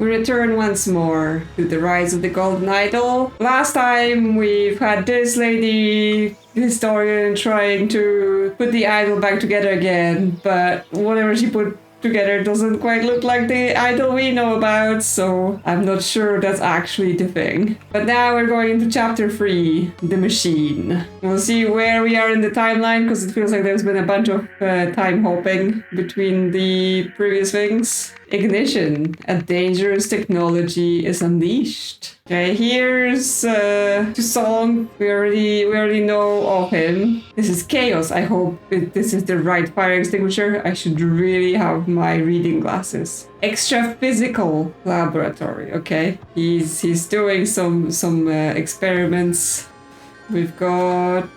We return once more to the rise of the Golden Idol. Last time we've had this lady historian trying to put the idol back together again, but whatever she put together doesn't quite look like the idol we know about, so I'm not sure that's actually the thing. But now we're going into chapter 3, the machine. We'll see where we are in the timeline, because it feels like there's been a bunch of time hopping between the previous things. Ignition. A dangerous technology is unleashed. Okay, here's the song. We already know of him. This is Chaos. I hope this is the right fire extinguisher. I should really have my reading glasses. Extra physical laboratory. Okay, he's doing some experiments. We've got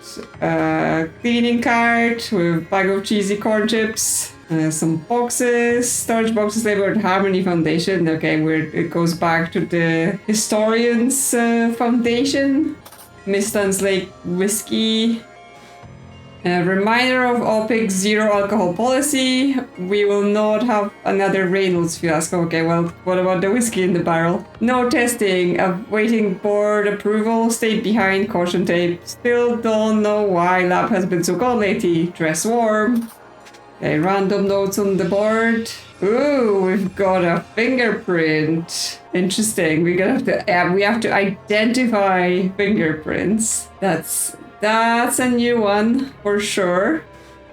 a cleaning cart with a bag of cheesy corn chips. Some boxes, storage boxes labeled Harmony Foundation. Okay, where it goes back to the Historians Foundation. Mistans Lake Whiskey. A reminder of OPIC's zero alcohol policy. We will not have another Reynolds fiasco. Okay, well, what about the whiskey in the barrel? No testing. Awaiting board approval. Stay behind. Caution tape. Still don't know why lab has been so cold lately. Dress warm. Okay, random notes on the board. Ooh, we've got a fingerprint. Interesting. We have to identify fingerprints. That's a new one for sure.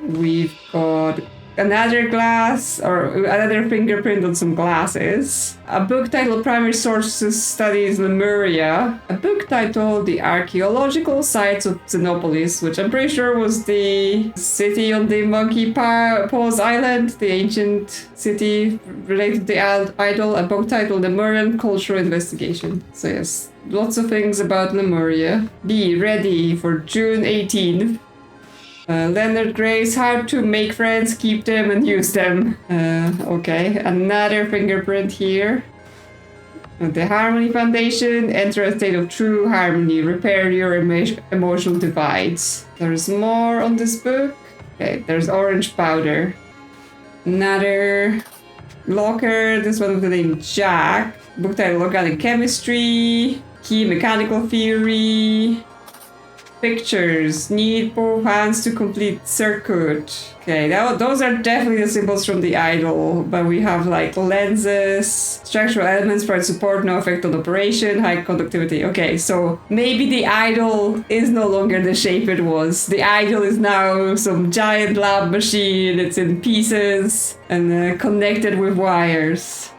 We've got another glass or another fingerprint on some glasses. A book titled Primary Sources Studies Lemuria. A book titled The Archaeological Sites of Xenopolis, which I'm pretty sure was the city on the Monkey Paws Island, the ancient city related to the idol. A book titled Lemurian Cultural Investigation. So yes, lots of things about Lemuria. Be ready for June 18th. Leonard Gray's How to Make Friends, Keep Them, and Use Them. Okay, another fingerprint here. The Harmony Foundation, enter a state of true harmony, repair your emotional divides. There's more on this book. Okay, there's orange powder. Another locker, this one with the name Jack. Book title Organic Chemistry, Key Mechanical Theory. Pictures. Need both hands to complete circuit. Okay, those are definitely the symbols from the idol, but we have like lenses, structural elements for support, no effect on operation, high conductivity. Okay, so maybe the idol is no longer the shape it was. The idol is now some giant lab machine. It's in pieces and connected with wires.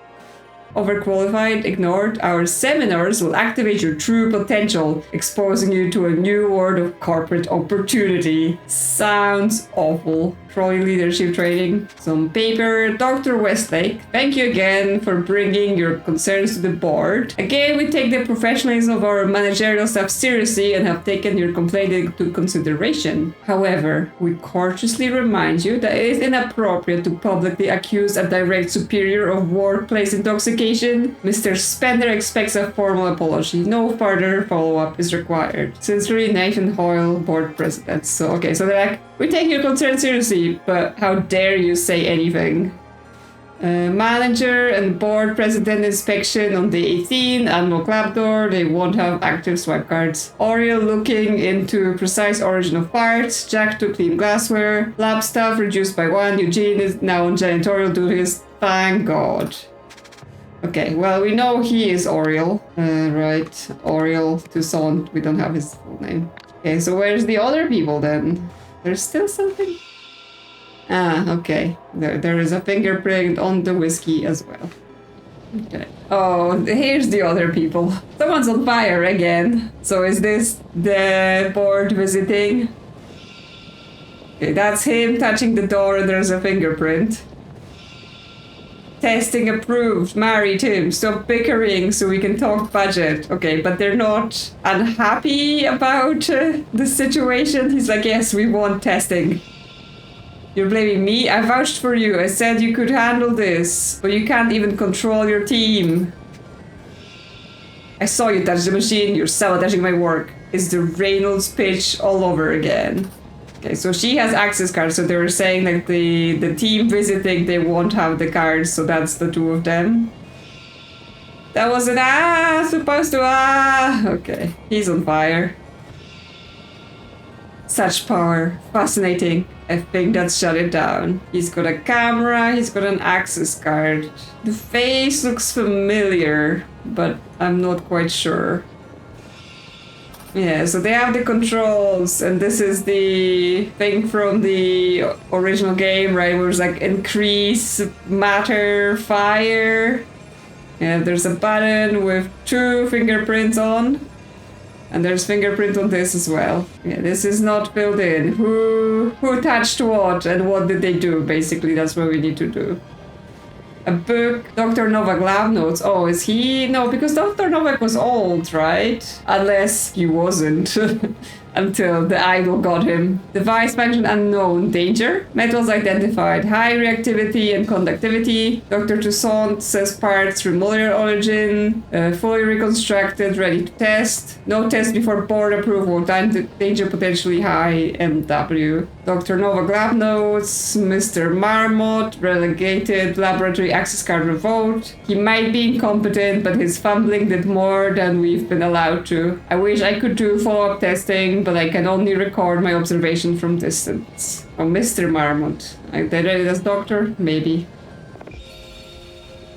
Overqualified, ignored. Our seminars will activate your true potential, exposing you to a new world of corporate opportunity. Sounds awful. Probably leadership training. Some paper. Dr. Westlake, thank you again for bringing your concerns to the board. Again, we take the professionalism of our managerial staff seriously and have taken your complaint into consideration. However, we cautiously remind you that it is inappropriate to publicly accuse a direct superior of workplace intoxication. Mr. Spender expects a formal apology. No further follow-up is required. Sincerely, Nathan Hoyle, board president. So, okay, so they're like, we take your concern seriously, but how dare you say anything? Manager and board president inspection on day 18. Admiral Clapdoor, they won't have active swipe cards. Oriel looking into precise origin of parts. Jack to clean glassware. Lab staff reduced by 1. Eugene is now on janitorial duties. Thank God. Okay, well, we know he is Oriel. Right, Oriel Toussaint. We don't have his full name. Okay, so where's the other people then? There's still something? Ah, okay. There is a fingerprint on the whiskey as well. Okay. Oh, here's the other people. Someone's on fire again. So is this the board visiting? Okay, that's him touching the door and there's a fingerprint. Testing approved. Married him. Stop bickering so we can talk budget. Okay, but they're not unhappy about the situation. He's like, yes, we want testing. You're blaming me? I vouched for you. I said you could handle this, but you can't even control your team. I saw you touch the machine. You're sabotaging my work. It's the Reynolds pitch all over again. Okay, so she has access cards, so they were saying like the team visiting, they won't have the cards, so that's the two of them. That was an supposed to Okay, he's on fire. Such power. Fascinating. I think that's shut it down. He's got a camera, he's got an access card. The face looks familiar, but I'm not quite sure. Yeah, so they have the controls, and this is the thing from the original game, right? Where it's like increase matter, fire. Yeah, there's a button with 2 fingerprints on. And there's fingerprint on this as well. Yeah, this is not filled in. Who touched what and what did they do? Basically, that's what we need to do. A book, Dr. Novak lab notes. Oh, is he? No, because Dr. Novak was old, right? Unless he wasn't. Until the idol got him. Device function unknown. Danger. Metals identified. High reactivity and conductivity. Dr. Toussaint says parts from molecular origin. Fully reconstructed. Ready to test. No test before board approval. Time to danger potentially high. MW. Dr. Novak lab notes. Mr. Marmot. Relegated. Laboratory access card revoked. He might be incompetent, but his fumbling did more than we've been allowed to. I wish I could do follow-up testing, but I can only record my observation from distance. Oh, Mr. Marmot. They read it as doctor? Maybe.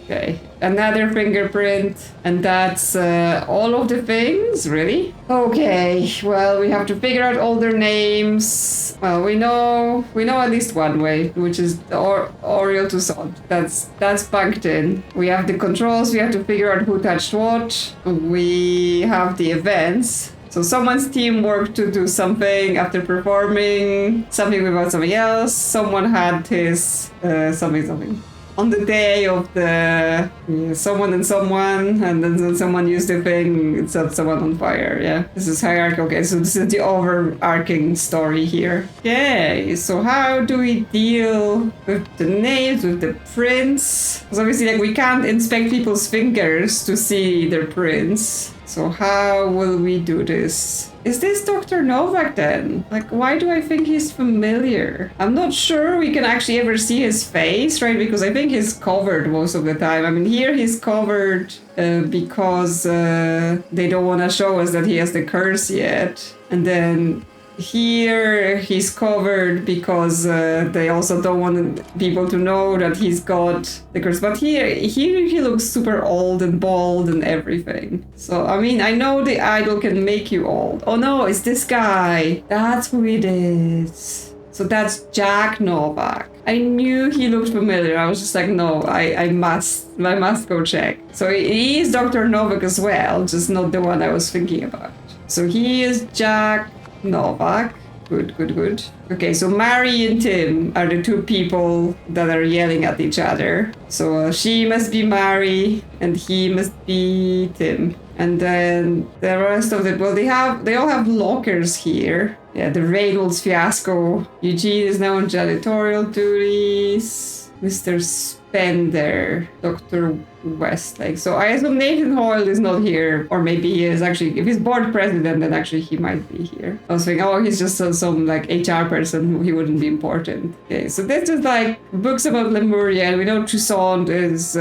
Okay. Another fingerprint. And that's all of the things? Really? Okay. Well, we have to figure out all their names. Well, we know at least one way, which is Oriel Toussaint. That's bunked in. We have the controls. We have to figure out who touched what. We have the events. So someone's team worked to do something after performing something without somebody else. Someone had his something. On the day of the someone and then someone used the thing and set someone on fire. Yeah, this is hierarchy. Okay, so this is the overarching story here. Okay, so how do we deal with the names, with the prints? Because obviously, like, we can't inspect people's fingers to see their prints. So how will we do this? Is this Dr. Novak then? Like, why do I think he's familiar? I'm not sure we can actually ever see his face, right? Because I think he's covered most of the time. I mean, here he's covered because they don't want to show us that he has the curse yet. And then here he's covered because they also don't want people to know that he's got the curse. But here he looks super old and bald and everything. So, I mean, I know the idol can make you old. Oh no, it's this guy. That's who it is. So that's Jack Novak. I knew he looked familiar. I was just like, no, I must go check. So he is Dr. Novak as well, just not the one I was thinking about. So he is Jack Novak. Good. Okay, so Mary and Tim are the 2 people that are yelling at each other. So she must be Mary and he must be Tim. And then the rest of it, well, they all have lockers here. Yeah, the Reynolds fiasco. Eugene is now on janitorial duties. Mr. Spender, Dr. Westlake. So I assume Nathan Hoyle is not here, or maybe he is actually. If he's board president, then actually he might be here. I was thinking, oh, he's just some like HR person. He wouldn't be important. Okay, so this is like books about Lemuria, and we know Toussaint is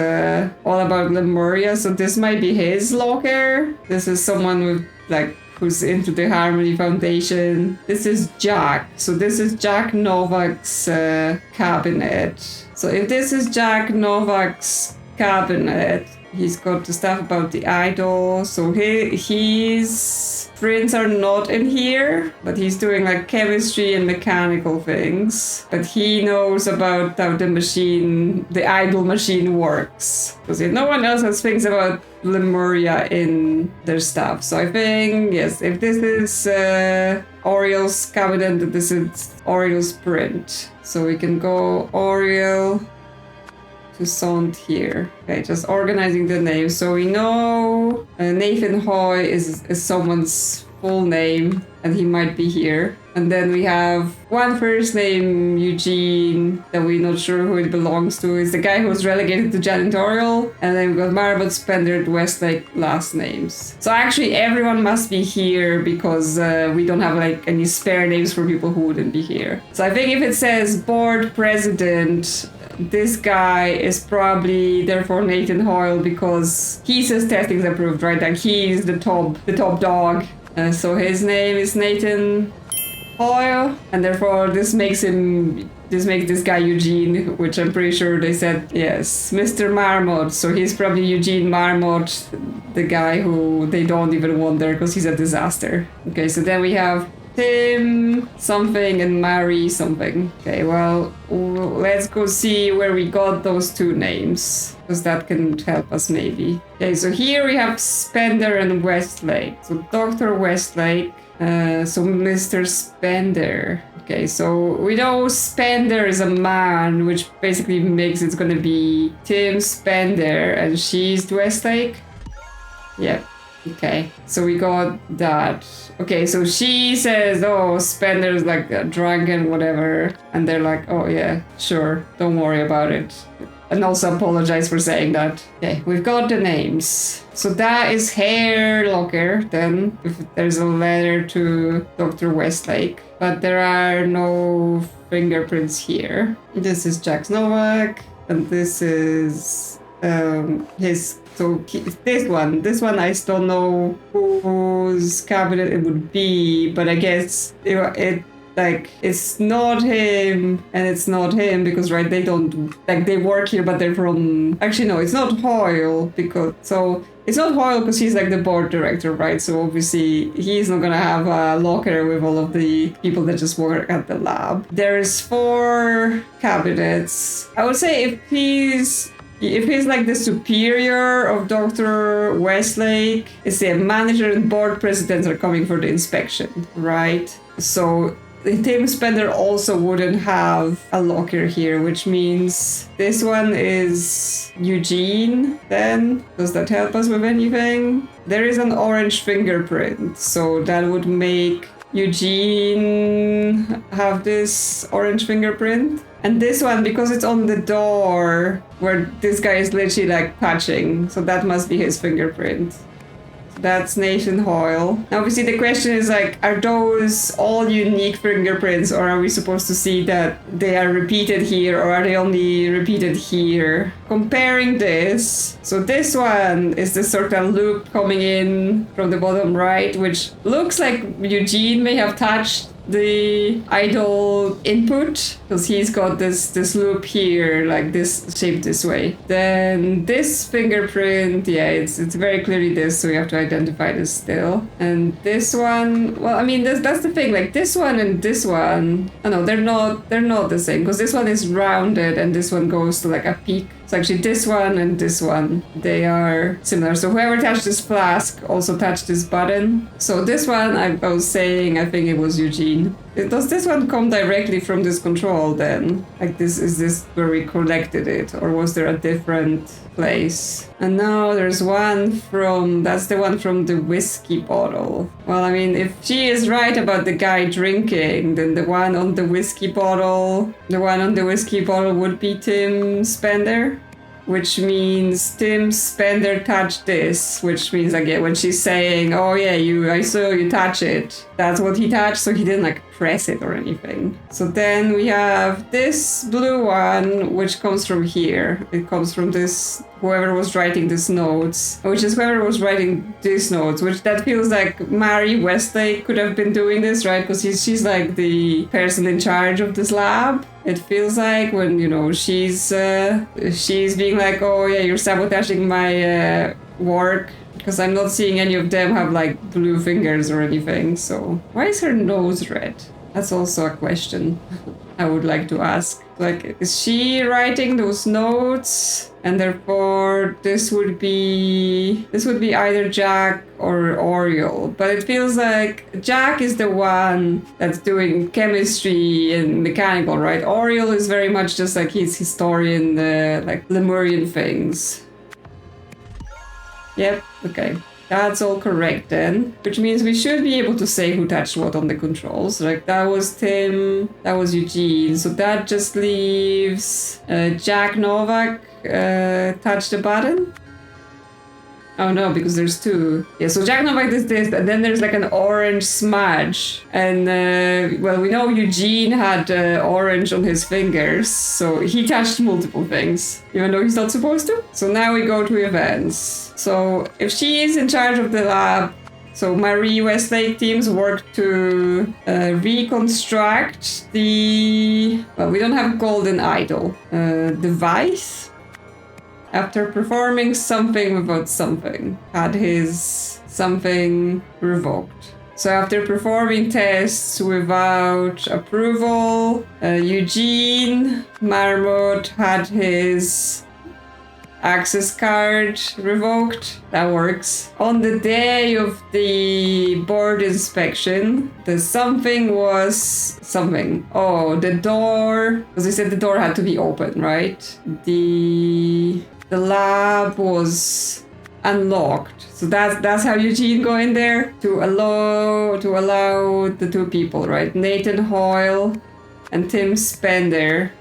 all about Lemuria. So this might be his locker. This is someone with like who's into the Harmony Foundation. This is Jack. So this is Jack Novak's cabinet. So if this is Jack Novak's cabinet, he's got the stuff about the idol. So his prints are not in here, but he's doing like chemistry and mechanical things. But he knows about how the idol machine works. Because no one else has things about Lemuria in their stuff. So I think, yes, if this is Oriel's cabinet, this is Oriel's print. So we can go Oriel Toussaint here. Okay, just organizing the names. So we know Nathan Hoy is someone's full name, and he might be here. And then we have one first name, Eugene, that we're not sure who it belongs to. It's the guy who was relegated to janitorial. And then we've got Marmot, Spender, Westlake last names. So actually everyone must be here because we don't have like any spare names for people who wouldn't be here. So I think if it says board president, this guy is probably therefore Nathan Hoyle because he says testing's approved, right? Like he's the top dog. So his name is Nathan Hoyle, and therefore this makes this guy Eugene, which I'm pretty sure they said, yes, Mr. Marmot. So he's probably Eugene Marmot, the guy who they don't even want there because he's a disaster. Okay, so then we have Tim something and Mary something. Okay, well, let's go see where we got those two names, because that can help us maybe. Okay, so here we have Spender and Westlake. So Dr. Westlake, so Mr. Spender. Okay, so we know Spender is a man, which basically makes it's gonna be Tim Spender, and she's Westlake. Yep. Okay, so we got that. Okay, so she says, oh, Spender's like drunk and whatever. And they're like, oh yeah, sure, don't worry about it. And also apologize for saying that. Okay, we've got the names. So that is Hair Locker, then, if there's a letter to Dr. Westlake. But there are no fingerprints here. This is Jack Novak, and this is his... So this one, I still don't know whose cabinet it would be, but I guess it's not him and it's not him because, right, they don't, like, they work here, but they're from, actually no, it's not Hoyle because, so it's not Hoyle because he's like the board director, right? So obviously he's not gonna have a locker with all of the people that just work at the lab. There's 4 cabinets. I would say if he's like the superior of Dr. Westlake, it's the manager and board presidents are coming for the inspection, right? So Tim Spender also wouldn't have a locker here, which means this one is Eugene then. Does that help us with anything? There is an orange fingerprint, so that would make Eugene have this orange fingerprint. And this one, because it's on the door where this guy is literally like touching, so that must be his fingerprint. So that's Nathan Hoyle. Now obviously the question is like, are those all unique fingerprints, or are we supposed to see that they are repeated here, or are they only repeated here? Comparing this, so this one is this sort of loop coming in from the bottom right, which looks like Eugene may have touched the idle input because he's got this loop here, like this shaped this way. Then this fingerprint, yeah, it's very clearly this, so we have to identify this still. And this one, well, I mean, that's the thing, like this one and this one, oh no, they're not the same because this one is rounded and this one goes to like a peak. So actually this one and this one, they are similar. So whoever touched this flask also touched this button. So this one, I was saying, I think it was Eugene. Does this one come directly from this control then? Like this, is this where we collected it? Or was there a different place? And now there's one from, that's the one from the whiskey bottle. Well, I mean, if she is right about the guy drinking, then the one on the whiskey bottle would be Tim Spender. Which means Tim Spender touched this, which means again when she's saying, oh yeah, I saw you touch it. That's what he touched, so he didn't like press it or anything. So then we have this blue one, which comes from here. It comes from this, whoever was writing these notes, which is whoever was writing these notes, which that feels like Mary Westlake could have been doing this, right? Because she's like the person in charge of this lab. It feels like when, you know, she's being like, oh yeah, you're sabotaging my work. Because I'm not seeing any of them have like blue fingers or anything. So why is her nose red? That's also a question I would like to ask. Like, is she writing those notes? And therefore this would be either Jack or Oriole. But it feels like Jack is the one that's doing chemistry and mechanical, right? Oriole is very much just like he's historian, like Lemurian things. Yep, okay. That's all correct then. Which means we should be able to say who touched what on the controls. Like that was Tim, that was Eugene. So that just leaves Jack Novak touched the button. Oh no, because there's two. Yeah, so Jack Novak is this, and then there's like an orange smudge. And, well, we know Eugene had orange on his fingers, so he touched multiple things, even though he's not supposed to. So now we go to events. So if she is in charge of the lab, so Marie Westlake teams work to reconstruct the... Well, we don't have golden idol. Device? After performing something without something, had his something revoked. So after performing tests without approval, Eugene Marmot had his access card revoked. That works. On the day of the board inspection, the something was something. Oh, the door, because they said the door had to be open, right? The lab was unlocked. So that's how Eugene go in there to allow the two people, right? Nathan Hoyle and Tim Spender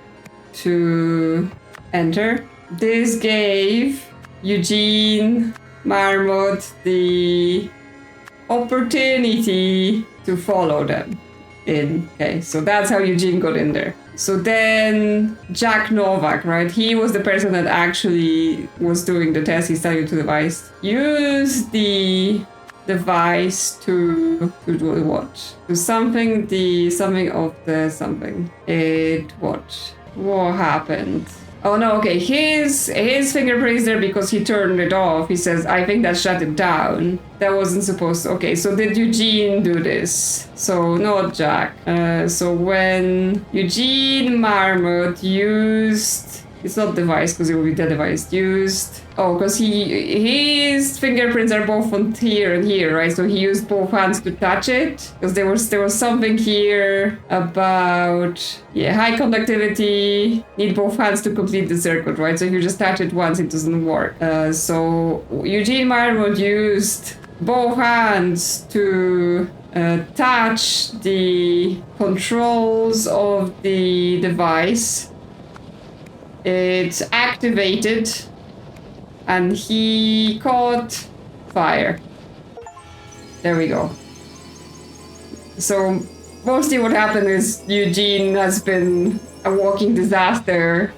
to enter. This gave Eugene Marmot the opportunity to follow them in. Okay, so that's how Eugene got in there. So then Jack Novak, right? He was the person that actually was doing the test. He's telling you to the device. Use the device to do what? To something of the something. What happened? Oh no, okay, his fingerprint is there because he turned it off. He says, I think that shut it down. That wasn't supposed to. Okay, so did Eugene do this? So not Jack. So when Eugene Marmot used... It's not device because it will be the device used. Oh, because his fingerprints are both on here and here, right? So he used both hands to touch it. Because there was something here about high conductivity. Need both hands to complete the circuit, right? So if you just touch it once, it doesn't work. So Eugene Marmot used both hands to touch the controls of the device. It's activated, and he caught fire. There we go. So mostly what happened is Eugene has been a walking disaster,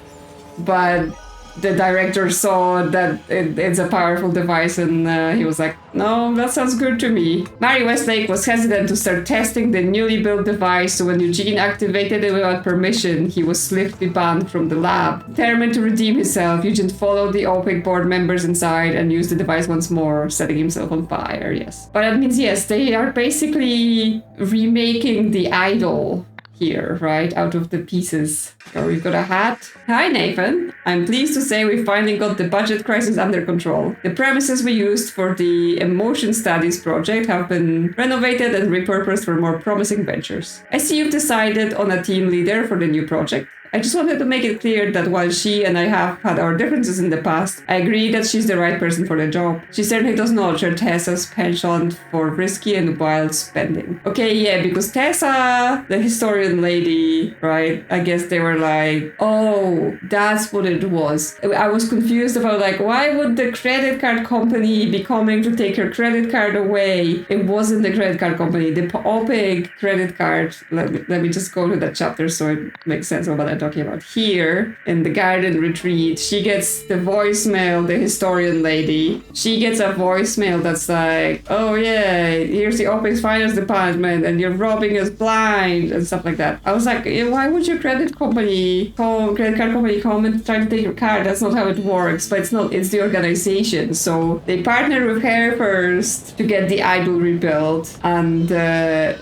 but the director saw that it's a powerful device, and he was like, no, that sounds good to me. Mary Westlake was hesitant to start testing the newly built device, so when Eugene activated it without permission, he was swiftly banned from the lab. Determined to redeem himself, Eugene followed the OPIC board members inside and used the device once more, setting himself on fire, yes. But that means, yes, they are basically remaking the idol here, right? Out of the pieces. So we've got a hat. Hi, Nathan. I'm pleased to say we finally got the budget crisis under control. The premises we used for the emotion studies project have been renovated and repurposed for more promising ventures. I see you've decided on a team leader for the new project. I just wanted to make it clear that while she and I have had our differences in the past, I agree that she's the right person for the job. She certainly does not share Tessa's penchant for risky and wild spending. Okay, yeah, because Tessa, the historian lady, right, I guess they were like, oh, that's what it was. I was confused about, like, why would the credit card company be coming to take her credit card away? It wasn't the credit card company, the OPIC credit card. Let me just go to that chapter so it makes sense of what I'm talking about. Here in the garden retreat, she gets the voicemail, the historian lady. She gets a voicemail that's like, oh yeah, here's the OPIC's finance department and you're robbing us blind and stuff like that. I was like, why would your credit card company come and try to take your card? That's not how it works. But it's the organization. So they partnered with her first to get the idol rebuilt, and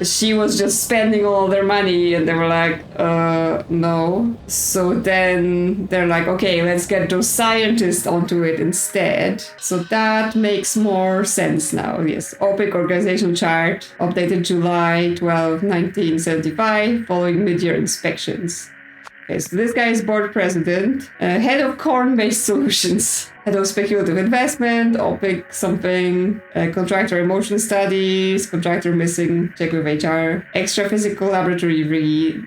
she was just spending all their money, and they were like, no. So then they're like, okay, let's get those scientists onto it instead. So that makes more sense now. Yes, OPIC organizational chart updated July 12, 1975, following mid-year inspections. Okay, so this guy is board president, head of corn-based solutions. Head of speculative investment, OPIC something, contractor emotion studies, contractor missing, check with HR, extra physical laboratory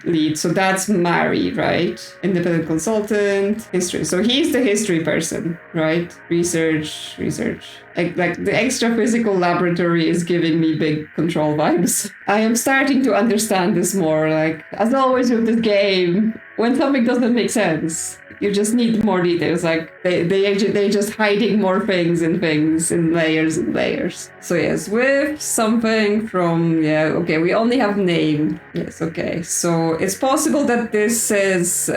lead. So that's Mari, right? Independent consultant, history. So he's the history person, right? Research. Like the extra physical laboratory is giving me big control vibes. I am starting to understand this more. Like, as always with this game, when something doesn't make sense, you just need more details. Like they just hiding more things in layers and layers. So yes, with something from okay, we only have name. Yes, okay. So it's possible that this is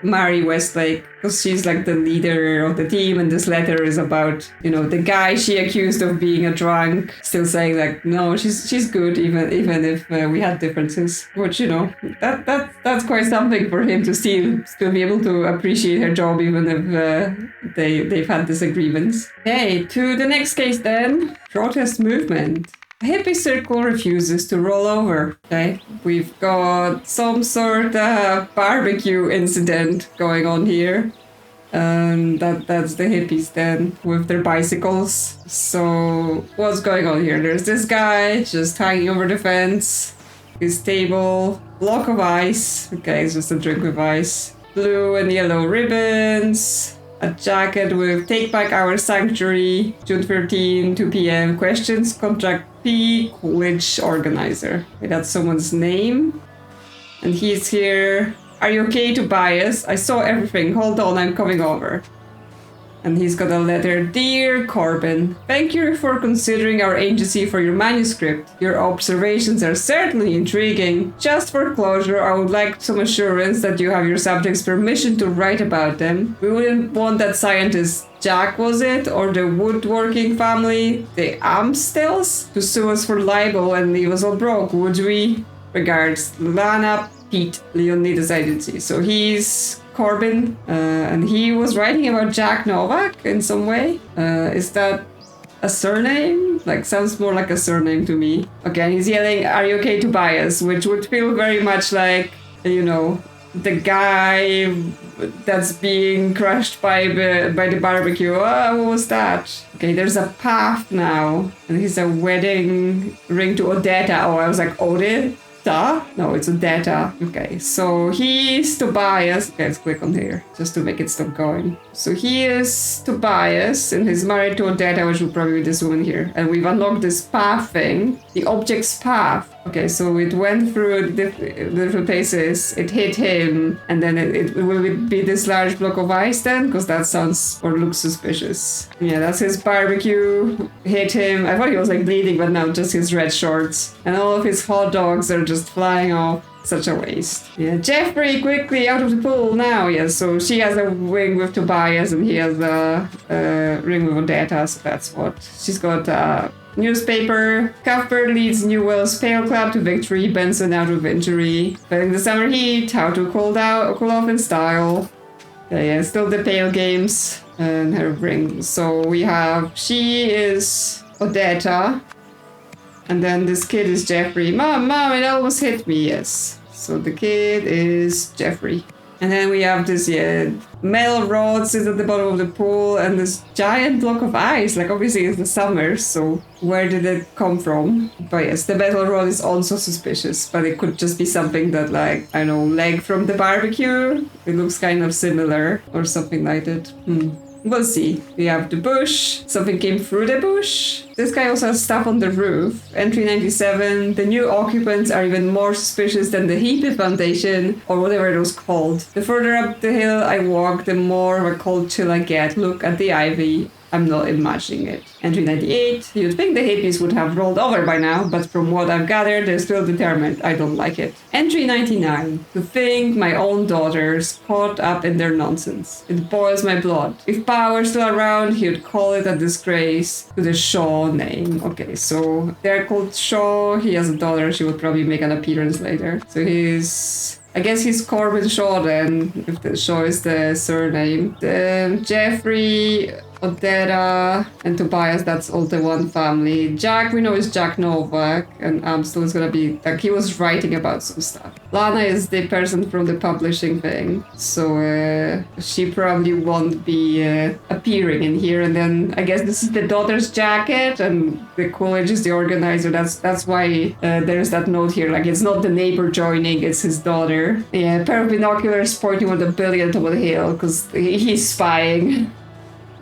Mari Westlake, because she's like the leader of the team, and this letter is about, the guy she accused of being a drunk, still saying like, no, she's good, even if we had differences, which that's quite something for him to still be able to appreciate her job, even if they've had disagreements. Okay, to the next case then. Protest movement. A hippie circle refuses to roll over. Okay, we've got some sort of barbecue incident going on here. That's the hippies then with their bicycles. So what's going on here? There's this guy just hanging over the fence. His table, block of ice. Okay, it's just a drink with ice. Blue and yellow ribbons. A jacket with Take Back Our Sanctuary, June 13, 2 p.m. Questions, Contract P, Coolidge Organizer. Okay, that's someone's name. And he's here. Are you okay to buy us? I saw everything. Hold on, I'm coming over. And he's got a letter. Dear Corbin, thank you for considering our agency for your manuscript. Your observations are certainly intriguing. Just for closure, I would like some assurance that you have your subject's permission to write about them. We wouldn't want that scientist Jack, was it, or the woodworking family, the Amstels, to sue us for libel and leave us all broke, would we? Regards, Lana Pete, Leonidas Agency. So he's Corbin, and he was writing about Jack Novak in some way. Is that a surname? Like, sounds more like a surname to me. Okay, and he's yelling, are you okay to buy us? Which would feel very much like, the guy that's being crushed by the barbecue. Oh, what was that? Okay, there's a path now, and he's a wedding ring to Odetta. Oh, I was like, Odetta? No, it's Odetta. Okay, so he's Tobias. Okay, let's click on here just to make it stop going. So he is Tobias, and he's married to Odetta, which will probably be this woman here. And we've unlocked this path thing, the object's path. Okay, so it went through different places, it hit him, and then it will it be this large block of ice then? Because that sounds or looks suspicious. Yeah, that's his barbecue, hit him. I thought he was like bleeding, but no, just his red shorts. And all of his hot dogs are just flying off. Such a waste. Yeah, Jeffrey, quickly out of the pool now. Yes, so she has a ring with Tobias, and he has a ring with Odetta, so that's what. She's got newspaper. Cuthbert leads Newell's Pale Club to victory. Benson out of injury. Fighting the summer heat. How to cool off in style. Yeah, still the Pale Games and her ring. So we have, she is Odetta. And then this kid is Jeffrey. Mom, it almost hit me, yes. So the kid is Jeffrey. And then we have this, metal rods is at the bottom of the pool, and this giant block of ice. Like, obviously it's the summer, so where did it come from? But yes, the metal rod is also suspicious, but it could just be something that, like, I don't know, leg from the barbecue? It looks kind of similar, or something like that. We'll see. We have the bush. Something came through the bush. This guy also has stuff on the roof. Entry 97. The new occupants are even more suspicious than the Heapy Foundation, or whatever it was called. The further up the hill I walk, the more of a cold chill I get. Look at the ivy. I'm not imagining it. Entry 98. You'd think the hippies would have rolled over by now, but from what I've gathered, they're still determined. I don't like it. Entry 99. To think my own daughter's caught up in their nonsense. It boils my blood. If Pa were still around, he would call it a disgrace to the Shaw name. Okay, so they're called Shaw. He has a daughter. She would probably make an appearance later. So I guess he's Corbin Shaw then, if the Shaw is the surname. Jeffrey Odetta and Tobias, that's all the one family. Jack, we know is Jack Novak, and Amstel is gonna be, like, he was writing about some stuff. Lana is the person from the publishing thing, so she probably won't be appearing in here. And then I guess this is the daughter's jacket, and the Coolidge is the organizer. That's why there's that note here, like it's not the neighbor joining, it's his daughter. Yeah, a pair of binoculars pointing with a building on top of the hill, because he's spying.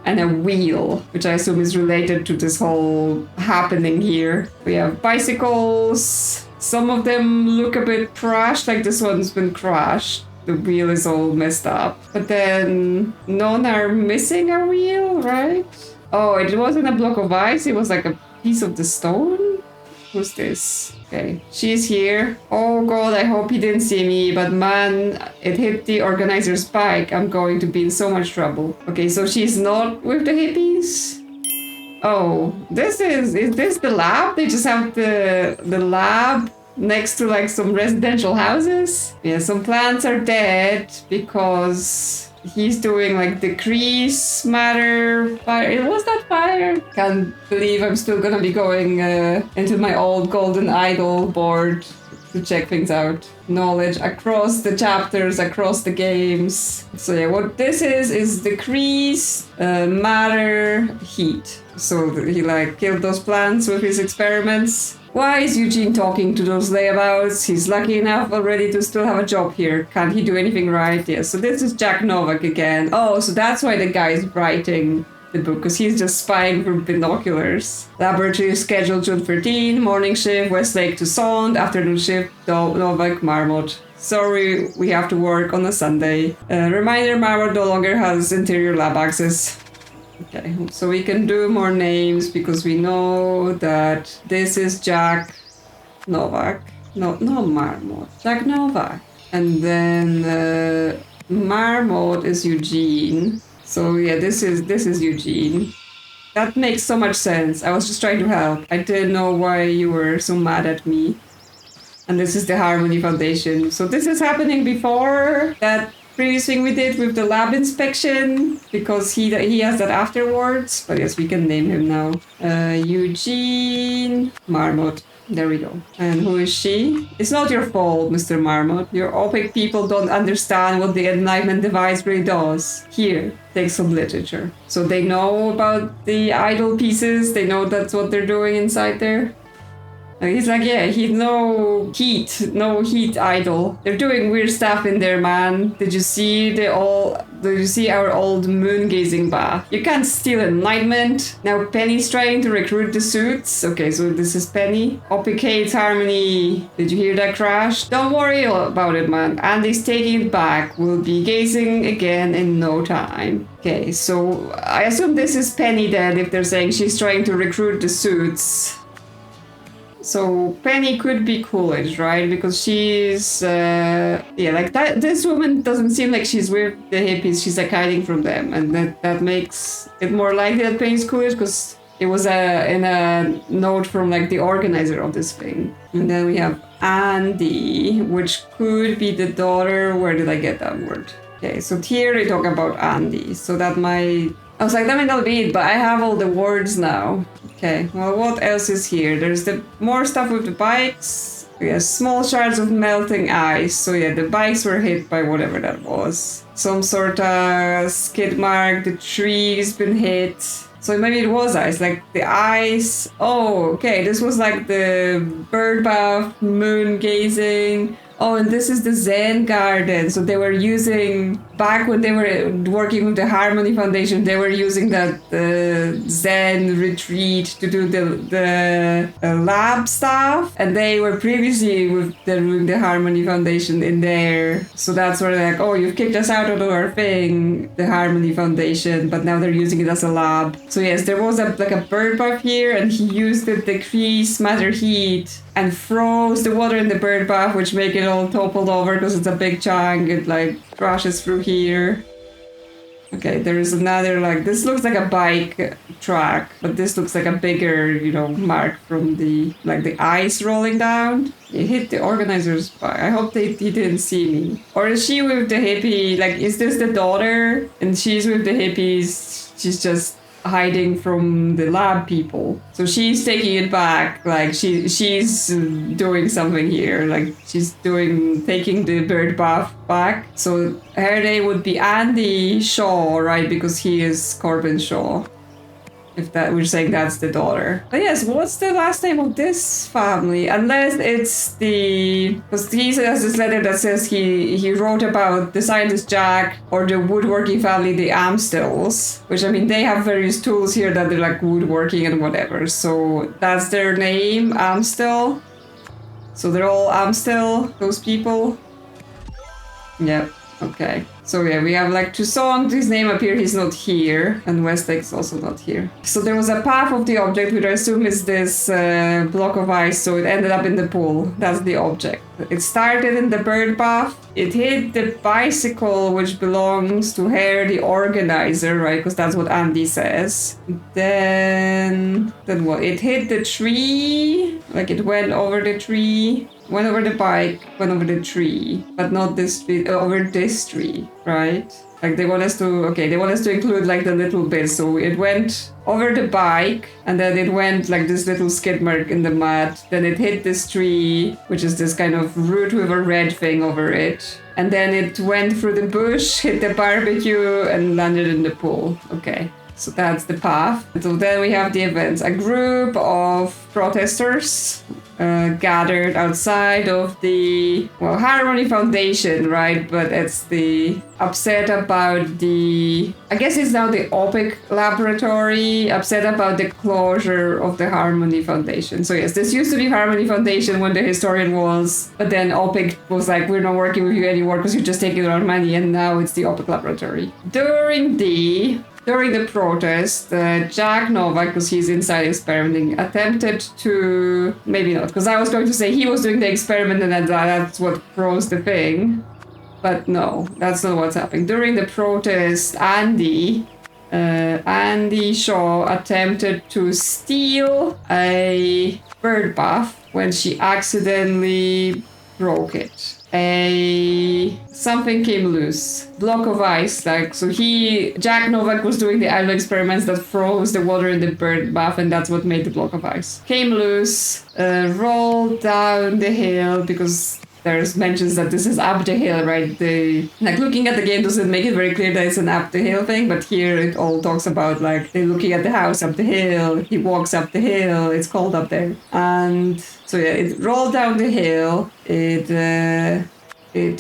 And a wheel, which I assume is related to this whole happening here. We have bicycles. Some of them look a bit crashed, like this one's been crashed. The wheel is all messed up. But then none are missing a wheel, right? Oh, it wasn't a block of ice, it was like a piece of the stone? Who's this? Okay, she's here. Oh god, I hope he didn't see me, but man, it hit the organizer's bike. I'm going to be in so much trouble. Okay, so she's not with the hippies? Oh, is this the lab? They just have the lab next to like some residential houses? Yeah, some plants are dead because he's doing like decrease matter fire. Was that fire? Can't believe I'm still gonna be going into my old golden idol board to check things out. Knowledge across the chapters, across the games. So yeah, what this is decrease matter heat. So he like killed those plants with his experiments. Why is Eugene talking to those layabouts? He's lucky enough already to still have a job here. Can't he do anything right? Yeah, so this is Jack Novak again. Oh, so that's why the guy is writing the book, because he's just spying from binoculars. Laboratory scheduled June 13, morning shift, Westlake to Sond, afternoon shift, Novak, Marmot. Sorry, we have to work on a Sunday. Reminder, Marmot no longer has interior lab access. Okay, so we can do more names because we know that this is Jack Novak. No, Marmot. Jack Novak. And then Marmot is Eugene. So yeah, this is Eugene. That makes so much sense. I was just trying to help. I didn't know why you were so mad at me. And this is the Harmony Foundation. So this is happening before that previous thing we did with the lab inspection, because he has that afterwards. But yes, we can name him now. Eugene Marmot. There we go. And who is she? It's not your fault, Mr. Marmot. Your OPEC people don't understand what the Enlightenment device really does. Here, take some literature. So they know about the idol pieces. They know that's what they're doing inside there. He's like, yeah, he's no heat idol. They're doing weird stuff in there, man. Did you see our old moon gazing bath? You can't steal enlightenment. Now Penny's trying to recruit the suits. Okay, so this is Penny. Opicate Harmony. Did you hear that crash? Don't worry about it, man. Andy's taking it back. We'll be gazing again in no time. Okay, so I assume this is Penny then, if they're saying she's trying to recruit the suits. So Penny could be Coolidge, right? Because she's, yeah, like that. This woman doesn't seem like she's with the hippies. She's like hiding from them, and that makes it more likely that Penny's Coolidge, because it was in a note from like the organizer of this thing. And then we have Andy, which could be the daughter. Where did I get that word? Okay, so here they talk about Andy. So that might. I was like, that might not be it, but I have all the words now. Okay, well, what else is here? There's the more stuff with the bikes. Yeah, small shards of melting ice. So yeah, the bikes were hit by whatever that was. Some sort of skid mark. The tree's been hit. So maybe it was ice, like the ice. Oh, okay, this was like the bird bath, moon gazing. Oh, and this is the Zen garden. So they were using, back when they were working with the Harmony Foundation, they were using that Zen retreat to do the lab stuff. And they were previously doing the Harmony Foundation in there. So that's where they're like, oh, you've kicked us out of our thing, the Harmony Foundation, but now they're using it as a lab. So yes, there was a bird bath here, and he used the decrease matter heat and froze the water in the bird bath, which make it all toppled over because it's a big chunk. It like crashes through here. Okay, there is another, like, this looks like a bike track, but this looks like a bigger, mark from the ice rolling down. It hit the organizer's bike. I hope he didn't see me. Or is she with the hippie? Like, is this the daughter? And she's with the hippies. She's just hiding from the lab people. So she's taking it back, like she's doing something here, like she's taking the bird bath back. So her name would be Andy Shaw, right? Because he is Corbin Shaw. If that we're saying that's the daughter. But yes, what's the last name of this family? Unless it's because he has this letter that says he wrote about the scientist Jack or the woodworking family, the Amstills, which I mean they have various tools here that they're like woodworking and whatever. So that's their name, Amstill. So they're all Amstill, those people. Yep. Okay. So yeah, we have like Toussaint, his name up here, he's not here, and Westlake's also not here. So there was a path of the object, which I assume is this block of ice, so it ended up in the pool. That's the object. It started in the bird bath. It hit the bicycle, which belongs to her, the organizer, right? Because that's what Andy says. Then what? It hit the tree, like it went over the tree. Went over the bike, went over the tree, but not this tree, over this tree, right? Like they want us to include like the little bit. So it went over the bike and then it went like this little skid mark in the mud. Then it hit this tree, which is this kind of root with a red thing over it. And then it went through the bush, hit the barbecue and landed in the pool. Okay. So that's the path. So then we have the events. A group of protesters gathered outside of the Harmony Foundation, right? But it's the upset about I guess it's now the OPIC laboratory, upset about the closure of the Harmony Foundation. So yes, this used to be Harmony Foundation when the historian was, but then OPIC was like, we're not working with you anymore because you're just taking our money, and now it's the OPIC laboratory. During the protest, Jack Novak, because he's inside experimenting, attempted to... Maybe not, because I was going to say he was doing the experiment and that's what froze the thing. But no, that's not what's happening. During the protest, Andy Shaw attempted to steal a bird bath when she accidentally broke it. Something came loose. Block of ice, Jack Novak was doing the idle experiments that froze the water in the bird bath, and that's what made the block of ice. Came loose, rolled down the hill, because there's mentions that this is up the hill, right? Looking at the game doesn't make it very clear that it's an up the hill thing, but here it all talks about they're looking at the house up the hill, he walks up the hill, it's cold up there. And so yeah, it rolled down the hill, it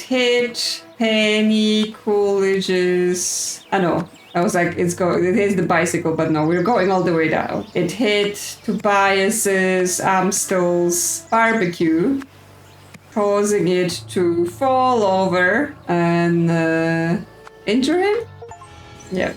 hit Penny Coolidge's... I was like, it hits the bicycle, but no, we're going all the way down. It hit Tobias's Amstel's barbecue, causing it to fall over and injure him? Yeah.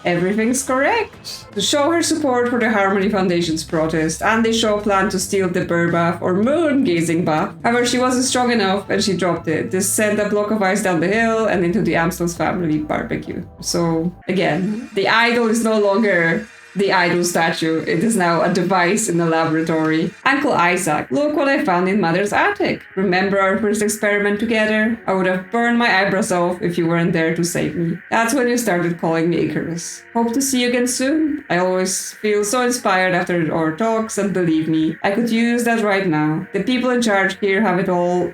Everything's correct. To show her support for the Harmony Foundation's protest, Andy Shaw planned to steal the bird bath or moon-gazing bath. However, she wasn't strong enough and she dropped it. This sent a block of ice down the hill and into the Amstel's family barbecue. So, again, the idol is no longer the idol statue. It is now a device in the laboratory. Uncle Isaac, look what I found in Mother's attic. Remember our first experiment together? I would have burned my eyebrows off if you weren't there to save me. That's when you started calling me Icarus. Hope to see you again soon. I always feel so inspired after our talks, and believe me, I could use that right now. The people in charge here have all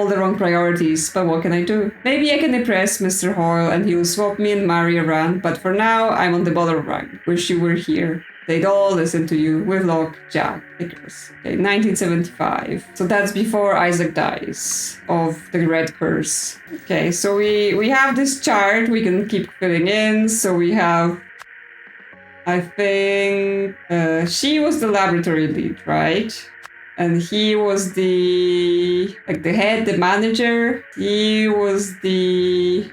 the wrong priorities, but what can I do? Maybe I can impress Mr. Hoyle and he'll swap me and Mary around, but for now, I'm on the bottom rung. Wish you were here. They'd all listen to you. With luck, Jack Icarus. Okay, 1975. So that's before Isaac dies of the Red Curse. Okay, so we have this chart we can keep filling in. So we have... I think... she was the laboratory lead, right? And he was the head, the manager. He was the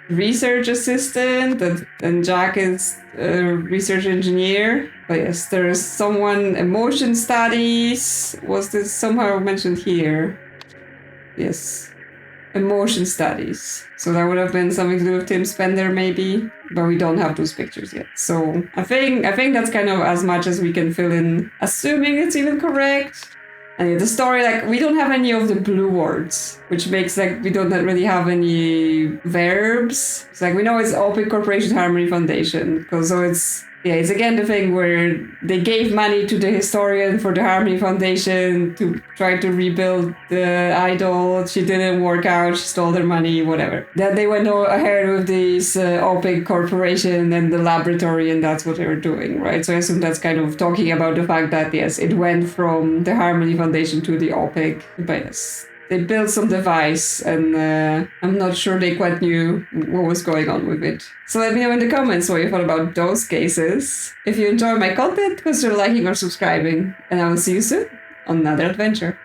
research assistant, and Jack is a research engineer. But yes, there is someone, emotion studies. Was this somehow mentioned here? Yes, emotion studies. So that would have been something to do with Tim Spender, maybe. But we don't have those pictures yet. So I think that's kind of as much as we can fill in, assuming it's even correct. And the story, like, we don't have any of the blue words, which makes, like, we don't really have any verbs. It's like, we know it's Open Corporation Harmony Foundation, because so it's again the thing where they gave money to the historian for the Harmony Foundation to try to rebuild the idol. She didn't work out. She stole their money, whatever. Then they went ahead with this OPIC corporation and the laboratory, and that's what they were doing, right? So I assume that's kind of talking about the fact that, yes, it went from the Harmony Foundation to the OPIC. But yes, they built some device, and I'm not sure they quite knew what was going on with it. So let me know in the comments what you thought about those cases. If you enjoy my content, consider liking or subscribing, and I will see you soon on another adventure.